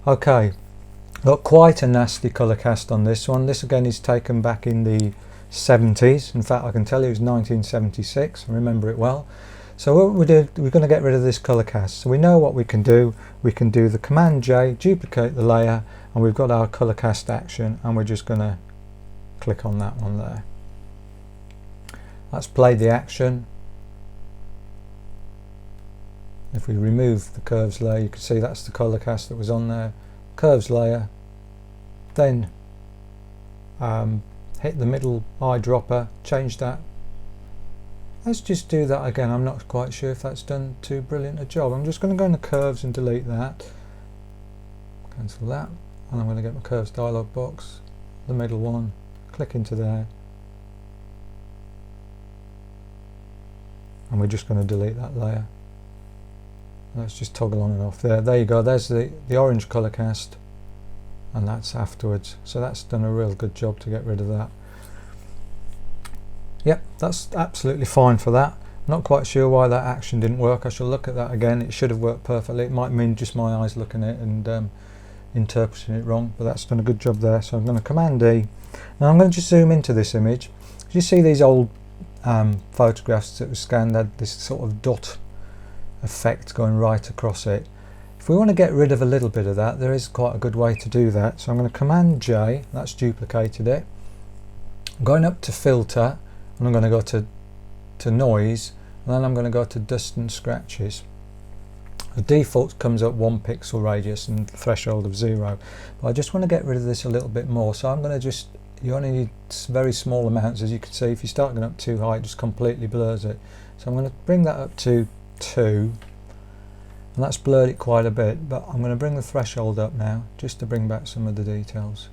Okay, got quite a nasty colour cast on this one. This again is taken back in the 70s. In fact, I can tell you it was 1976. I remember it well. So what we do, we're going to get rid of this colour cast. So we know what we can do. We can do the Command J, duplicate the layer, and we've got our colour cast action, and we're just going to click on that one there. Let's play the action. If we remove the curves layer, you can see that's the colour cast that was on there. Curves layer, then hit the middle eyedropper, change that. Let's just do that again. I'm not quite sure if that's done too brilliant a job. I'm just going to go into curves and delete that. Cancel that, and I'm going to get my curves dialog box, the middle one, click into there, and we're just going to delete that layer. Let's just toggle on and off there. There you go, there's the orange colour cast, and that's afterwards. So that's done a real good job to get rid of that. Yep, that's absolutely fine for that. I'm not quite sure why that action didn't work. I shall look at that again. It should have worked perfectly. It might mean just my eyes looking at it and interpreting it wrong, but that's done a good job there. So I'm going to Command D. Now I'm going to just zoom into this image. You see these old photographs that were scanned had this sort of dot effect going right across it. If we want to get rid of a little bit of that, there is quite a good way to do that. So I'm going to Command J, that's duplicated it. I'm going up to Filter, and I'm going to go to Noise, and then I'm going to go to Dust and Scratches. The default comes up 1 pixel radius and threshold of 0, but I just want to get rid of this a little bit more. So I'm going to you only need very small amounts, as you can see. If you start going up too high, it just completely blurs it. So I'm going to bring that up to 2, and that's blurred it quite a bit, but I'm going to bring the threshold up now just to bring back some of the details,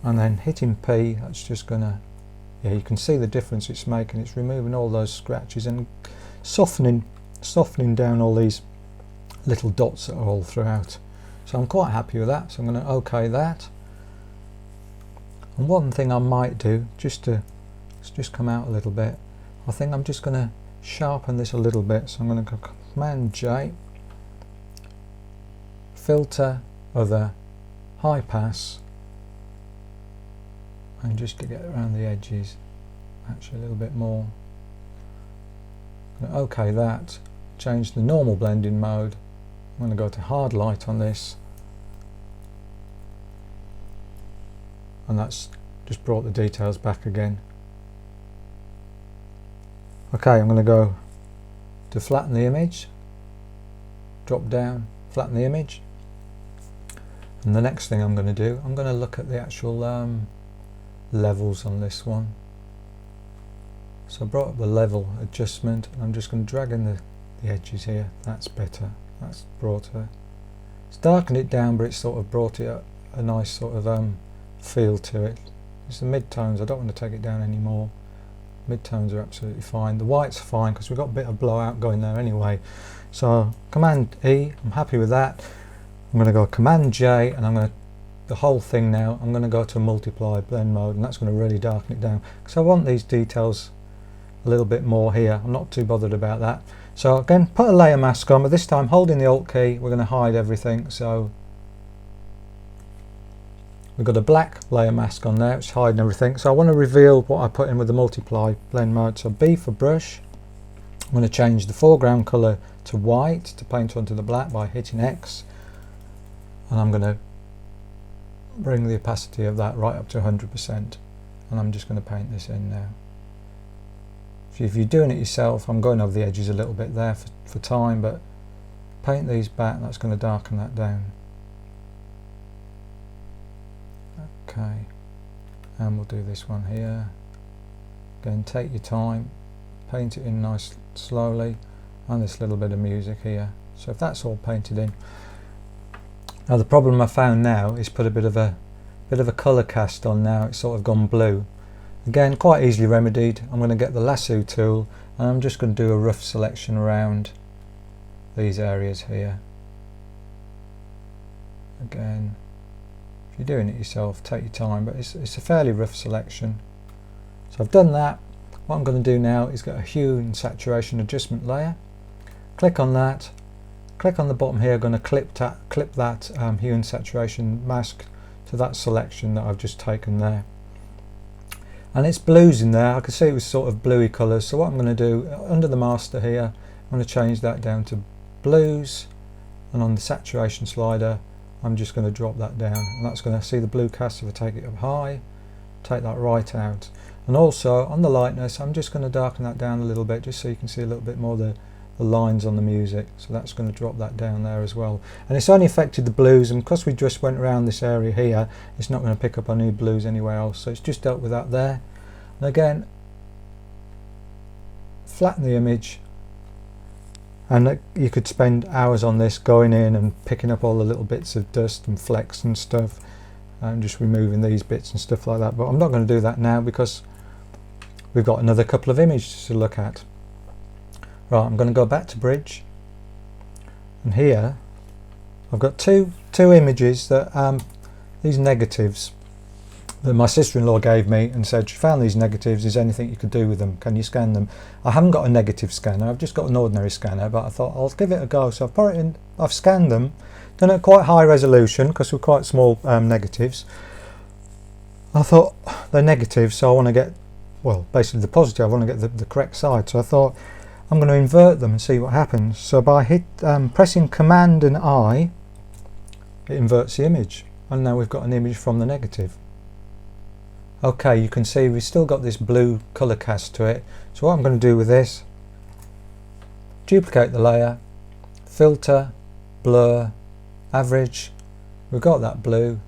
and then hitting P, that's just going to, yeah, you can see the difference it's making. It's removing all those scratches and softening down all these little dots that are all throughout. So I'm quite happy with that. So I'm going to OK that. And one thing I might do, just to just come out a little bit, I think I'm just going to sharpen this a little bit. So I'm going to go Command J, Filter, Other, High Pass, and just to get around the edges actually a little bit more. OK that, change the normal blending mode. I'm going to go to hard light on this, and that's just brought the details back again. Okay, I'm going to go to flatten the image, drop down, flatten the image, and the next thing I'm going to do, I'm going to look at the actual levels on this one. So I brought up the level adjustment, and I'm just going to drag in the edges here. That's better. That's brought her. It's darkened it down, but it's sort of brought it a nice sort of feel to it. It's the mid-tones. I don't want to take it down anymore. Mid-tones are absolutely fine. The white's fine because we've got a bit of blowout going there anyway. So Command E, I'm happy with that. I'm going to go Command J, and I'm going to, the whole thing now, I'm going to go to multiply blend mode, and that's going to really darken it down because I want these details a little bit more here. I'm not too bothered about that. So again, put a layer mask on, but this time holding the Alt key, we're going to hide everything. So we've got a black layer mask on there, it's hiding everything. So I want to reveal what I put in with the multiply blend mode. So B for brush. I'm going to change the foreground colour to white to paint onto the black by hitting X, and I'm going to bring the opacity of that right up to 100%, and I'm just going to paint this in now. If you're doing it yourself, I'm going over the edges a little bit there for time, but paint these back, that's going to darken that down. Okay, and we'll do this one here. Again, take your time, paint it in nice slowly, and this little bit of music here. So if that's all painted in. Now the problem I found now is put a bit of a colour cast on now. It's sort of gone blue. Again, quite easily remedied. I'm going to get the lasso tool, and I'm just going to do a rough selection around these areas here. Again, if you're doing it yourself, take your time, but it's a fairly rough selection. So I've done that. What I'm going to do now is get a hue and saturation adjustment layer. Click on that, click on the bottom here, going to clip that hue and saturation mask to that selection that I've just taken there. And it's blues in there. I can see it was sort of bluey colours, so what I'm going to do, under the master here, I'm going to change that down to blues, and on the saturation slider I'm just going to drop that down, and that's going to see the blue cast. If I take it up high, take that right out. And also on the lightness, I'm just going to darken that down a little bit, just so you can see a little bit more the lines on the music. So that's going to drop that down there as well. And it's only affected the blues, and because we just went around this area here, it's not going to pick up any blues anywhere else. So it's just dealt with that there. And again, flatten the image, and you could spend hours on this, going in and picking up all the little bits of dust and flecks and stuff, and just removing these bits and stuff like that. But I'm not going to do that now because we've got another couple of images to look at. Right, I'm going to go back to Bridge, and here I've got two images that these negatives that my sister-in-law gave me and said she found these negatives. Is anything you could do with them? Can you scan them? I haven't got a negative scanner. I've just got an ordinary scanner, but I thought I'll give it a go. So I've put it in. I've scanned them, done it at quite high resolution because we're quite small negatives. I thought they're negatives, so I want to get, well, basically the positive. I want to get the correct side. So I thought I'm going to invert them and see what happens. So by pressing Command and I, it inverts the image, and now we've got an image from the negative. Okay, you can see we've still got this blue colour cast to it. So what I'm going to do with this, duplicate the layer, filter, blur, average. We've got that blue.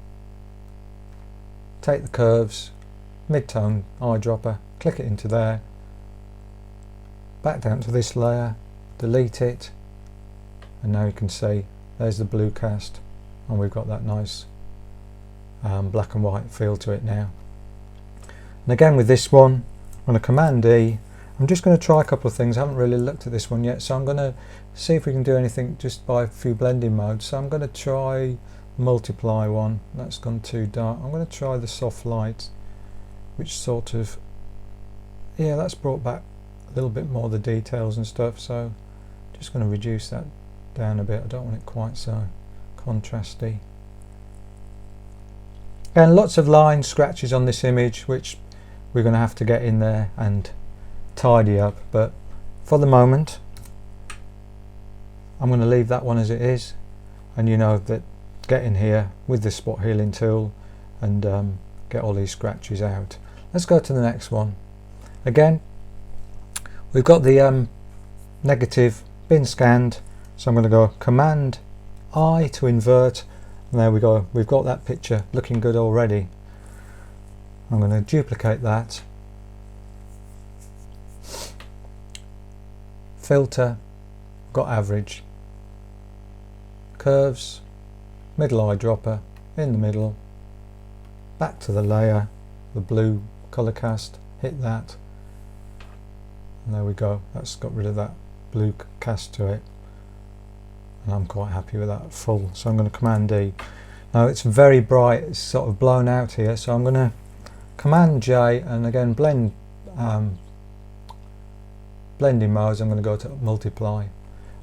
Take the curves, mid-tone eyedropper, click it into there, back down to this layer, delete it, and now you can see there's the blue cast, and we've got that nice black and white feel to it now. And again with this one, I'm going to Command E. I'm just going to try a couple of things. I haven't really looked at this one yet, so I'm going to see if we can do anything just by a few blending modes. So I'm going to try multiply one. That's gone too dark. I'm going to try the soft light, which sort of, yeah, that's brought back a little bit more of the details and stuff. So just going to reduce that down a bit. I don't want it quite so contrasty. Again, lots of line scratches on this image, which we're going to have to get in there and tidy up, but for the moment I'm going to leave that one as it is, and you know that get in here with the spot healing tool and get all these scratches out. Let's go to the next one. Again, we've got the negative been scanned, so I'm going to go Command I to invert, and there we go. We've got that picture looking good already. I'm going to duplicate that, filter, got average, curves, middle eyedropper, in the middle, back to the layer, the blue colour cast, hit that, and there we go. That's got rid of that blue cast to it, and I'm quite happy with that full. So I'm going to Command D. Now it's very bright, it's sort of blown out here, so I'm going to Command J, and again blending modes, I'm going to go to multiply,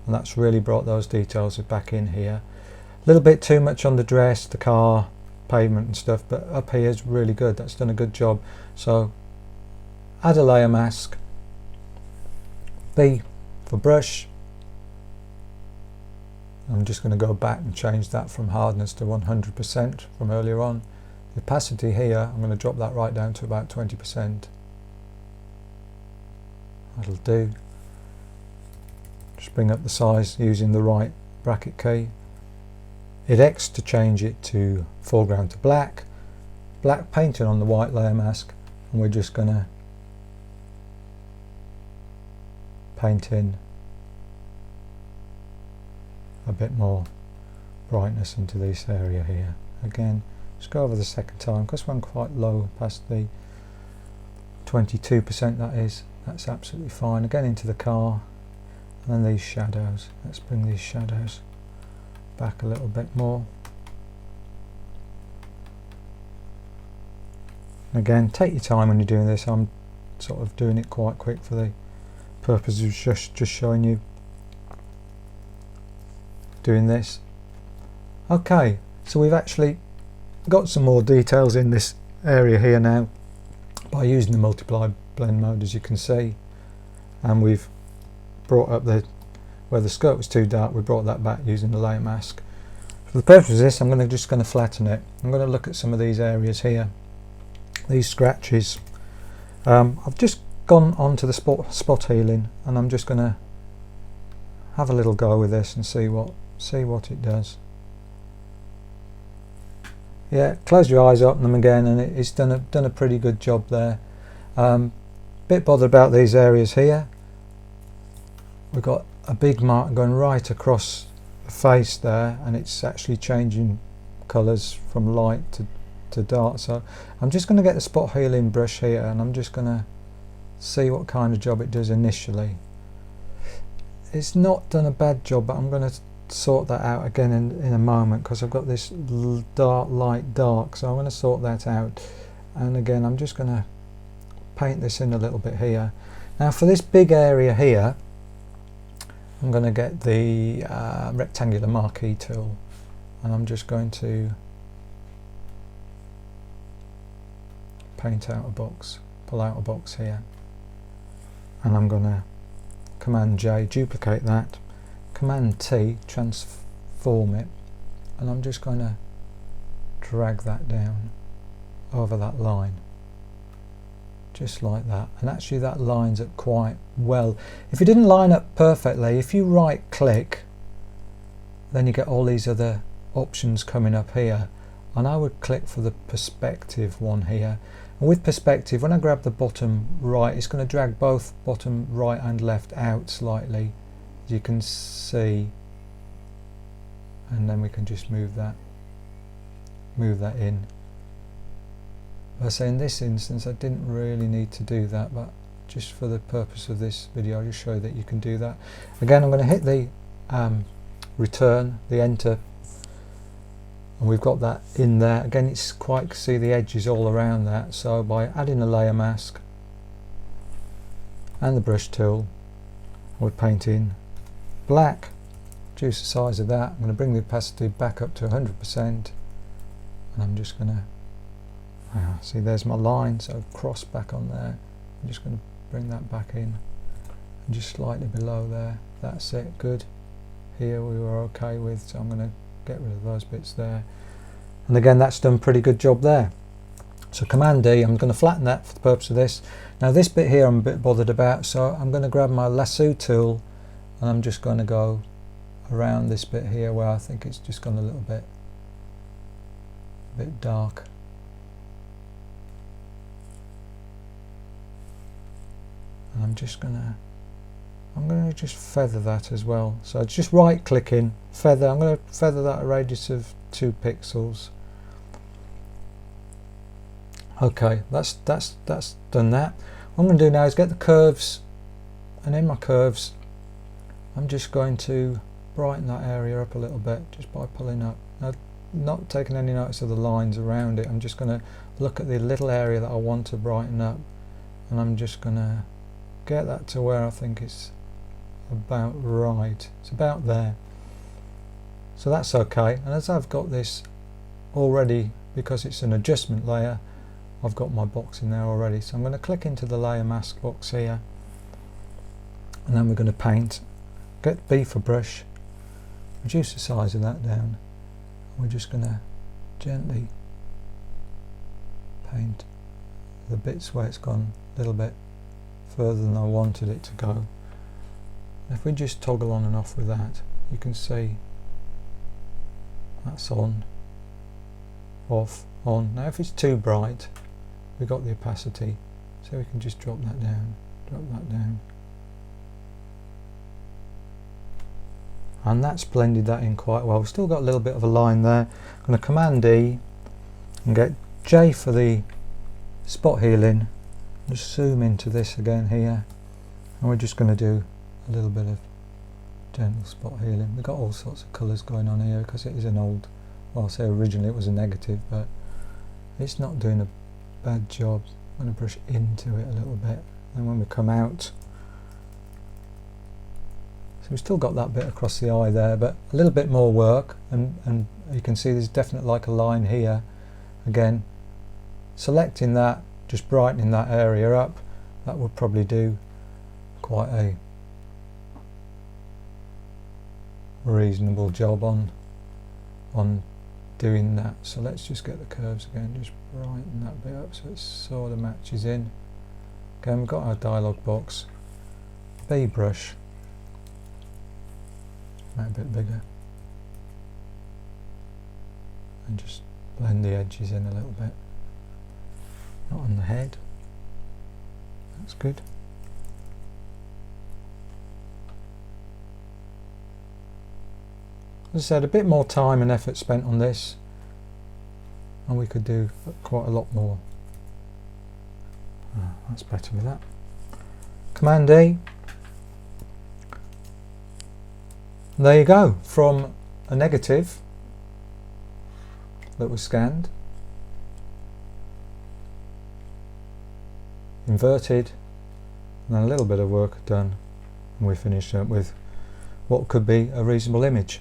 and that's really brought those details back in here. A little bit too much on the dress, the car, pavement and stuff, but up here is really good. That's done a good job. So add a layer mask, B for brush. I'm just going to go back and change that from hardness to 100% from earlier on. The opacity here, I'm going to drop that right down to about 20%. That'll do. Just bring up the size using the right bracket key. Hit X to change it to foreground to black. Black painted on the white layer mask, and we're just going to paint in a bit more brightness into this area here. Again, just go over the second time because we're quite low past the 22%, that is. That's absolutely fine. Again into the car, and then these shadows. Let's bring these shadows back a little bit more. Again, take your time when you're doing this. I'm sort of doing it quite quick for the purpose of just showing you. doing this. Okay, so we've actually got some more details in this area here now by using the multiply blend mode, as you can see, and we've brought up where the skirt was too dark, we brought that back using the layer mask. For the purpose of this, I'm just going to flatten it. I'm going to look at some of these areas here, these scratches. I've just gone onto the spot healing, and I'm just going to have a little go with this and see what it does. Yeah, close your eyes, open them again, and it's done a pretty good job there. Bit bothered about these areas here. We've got a big mark going right across the face there, and it's actually changing colours from light to dark. So I'm just going to get the spot healing brush here, and I'm just going to see what kind of job it does initially. It's not done a bad job, but I'm going to sort that out again in a moment, because I've got this dark, light, dark, so I'm going to sort that out. And again, I'm just going to paint this in a little bit here. Now for this big area here, I'm going to get the rectangular marquee tool, and I'm just going to paint out a box, pull out a box here, and I'm going to Command J, duplicate that, Command T, transform it, and I'm just going to drag that down over that line, just like that. And actually that lines up quite well. If it didn't line up perfectly, if you right click, then you get all these other options coming up here, and I would click for the perspective one here. And with perspective, when I grab the bottom right, it's going to drag both bottom right and left out slightly, as you can see, and then we can just move that in. I say in this instance I didn't really need to do that, but just for the purpose of this video I'll just show you that you can do that. Again, I'm going to hit the return, the enter, and we've got that in there. Again, it's quite, see the edges all around that, so by adding a layer mask and the brush tool, I would paint in black, reduce the size of that. I'm going to bring the opacity back up to 100%, and I'm just going to see, there's my line, so cross back on there. I'm just going to bring that back in, and just slightly below there. That's it, good. Here we were okay with, so I'm going to get rid of those bits there. And again, that's done a pretty good job there. So Command D, I'm going to flatten that for the purpose of this. Now this bit here I'm a bit bothered about, so I'm going to grab my lasso tool, and I'm just going to go around this bit here where I think it's just gone a little bit dark. And I'm going to just feather that as well. So it's just right clicking, feather. I'm going to feather that a radius of 2 pixels. Okay, that's done that. What I'm going to do now is get the curves, and in my curves I'm just going to brighten that area up a little bit just by pulling up. Now, not taking any notice of the lines around it, I'm just going to look at the little area that I want to brighten up, and I'm just going to get that to where I think it's about right. It's about there, so that's okay. And as I've got this already, because it's an adjustment layer, I've got my box in there already, so I'm going to click into the layer mask box here, and then we're going to paint. Get B for brush, reduce the size of that down, and we're just going to gently paint the bits where it's gone a little bit further than I wanted it to go. If we just toggle on and off with that, you can see that's on, off, on. Now if it's too bright, we've got the opacity, so we can just drop that down, and that's blended that in quite well. We've still got a little bit of a line there. I'm going to Command E and get J for the spot healing. Just zoom into this again here, and we're just going to do a little bit of gentle spot healing. We've got all sorts of colours going on here because it is an old, well, I'll say originally it was a negative, but it's not doing a bad job. I'm going to brush into it a little bit, and when we come out, So we've still got that bit across the eye there, but a little bit more work, and you can see there's definitely like a line here. Again, selecting that, just brightening that area up, that would probably do quite a reasonable job on doing that. So let's just get the curves again, just brighten that bit up so it sort of matches in. Again, we've got our dialog box, B brush, make it a bit bigger, and just blend the edges in a little bit. Not on the head, that's good. As I said, a bit more time and effort spent on this, and we could do quite a lot more. Oh, that's better with that. Command E. There you go, from a negative that was scanned, inverted, and then a little bit of work done, and we finished up with what could be a reasonable image.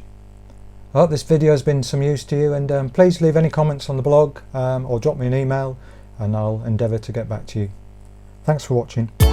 I hope this video has been some use to you, and please leave any comments on the blog or drop me an email and I'll endeavour to get back to you. Thanks for watching.